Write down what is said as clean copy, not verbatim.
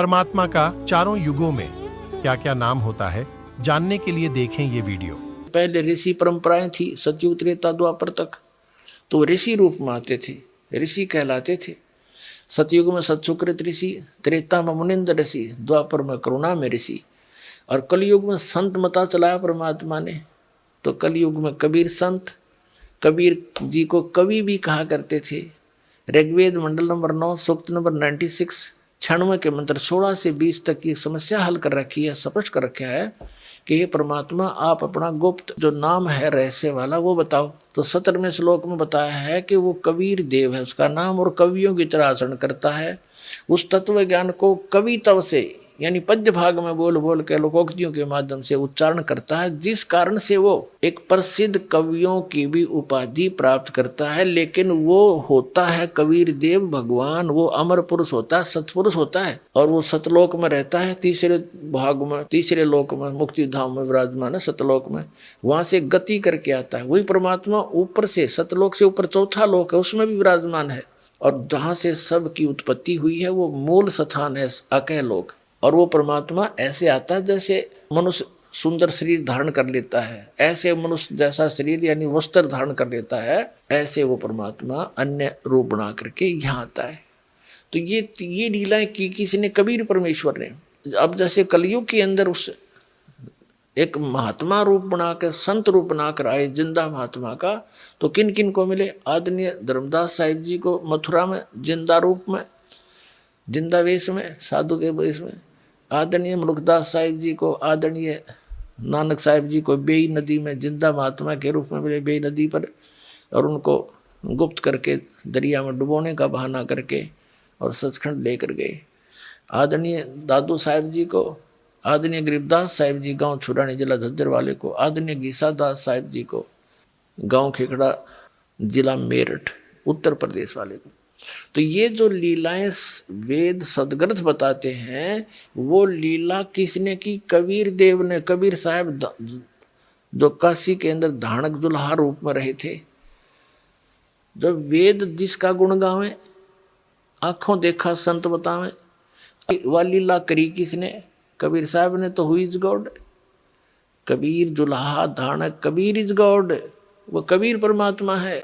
परमात्मा का चारों युगों में क्या क्या नाम होता है, जानने के लिए देखें ये वीडियो। पहले ऋषि परंपराएं थी, सतयुग त्रेता द्वापर तक तो ऋषि रूप में आते थे, ऋषि कहलाते थे। सतयुग में सतशुकृत ऋषि, त्रेता में मुनिंद्र ऋषि, द्वापर में करुणा में ऋषि, और कलयुग में संत मता चलाया परमात्मा ने। तो कलयुग में कबीर संत, कबीर जी को कवि भी कहा करते थे। ऋग्वेद मंडल नंबर 9 सूक्त नंबर 96 96 के मंत्र 16 से 20 तक की समस्या हल कर रखी है, स्पष्ट कर रखा है कि हे परमात्मा आप अपना गुप्त जो नाम है रहस्य वाला वो बताओ। तो 17वें श्लोक में बताया है कि वो कबीर देव है उसका नाम, और कवियों की तरह आचरण करता है। उस तत्व ज्ञान को कवि तव से यानी पद्य भाग में बोल बोल के लोकोक्तियों के माध्यम से उच्चारण करता है, जिस कारण से वो एक प्रसिद्ध कवियों की भी उपाधि प्राप्त करता है। लेकिन वो होता है कबीर देव भगवान, वो अमर पुरुष होता है, सतपुरुष होता है, और वो सतलोक में रहता है, तीसरे भाग में, तीसरे लोक में, मुक्ति धाम में विराजमान है, सतलोक में। वहां से गति करके आता है। वही परमात्मा ऊपर से, सतलोक से ऊपर चौथा लोक है, उसमें भी विराजमान है, और जहां से सब की उत्पत्ति हुई है वो मूल स्थान है अकह लोक। और वो परमात्मा ऐसे आता है जैसे मनुष्य सुंदर शरीर धारण कर लेता है, ऐसे मनुष्य जैसा शरीर यानी वस्त्र धारण कर लेता है, ऐसे वो परमात्मा अन्य रूप बना करके यहाँ आता है। तो ये लीलाएं की किसने? कबीर परमेश्वर ने। अब जैसे कलयुग के अंदर उस एक महात्मा रूप बनाकर, संत रूप बनाकर आए जिंदा महात्मा का, तो किन किन को मिले? आदरणीय धर्मदास साहिब जी को मथुरा में जिंदा रूप में, जिंदा वेश में, साधु के वेश में। आदरणीय मुल्कदास साहिब जी को, आदरणीय नानक साहिब जी को बेई नदी में जिंदा महात्मा के रूप में मिले, बेई नदी पर, और उनको गुप्त करके दरिया में डुबोने का बहाना करके और सचखंड लेकर गए। आदरणीय दादू साहिब जी को, आदरणीय गरीबदास साहिब जी गांव छुरानी जिला झज्जर वाले को, आदरणीय गीसादास साहिब जी को गांव खेखड़ा जिला मेरठ उत्तर प्रदेश वाले को। तो ये जो लीलाएं वेद सदग्रंथ बताते हैं, वो लीला किसने की? कबीर देव ने। कबीर साहब जो काशी के अंदर धानक जुल्हा रूप में रहे थे, जो वेद जिसका गुण गावे, आंखों देखा संत बतावे, वह लीला करी किसने? कबीर साहब ने। तो हु इज गॉड? कबीर जुल्हा धानक, कबीर इज गॉड, वो कबीर परमात्मा है।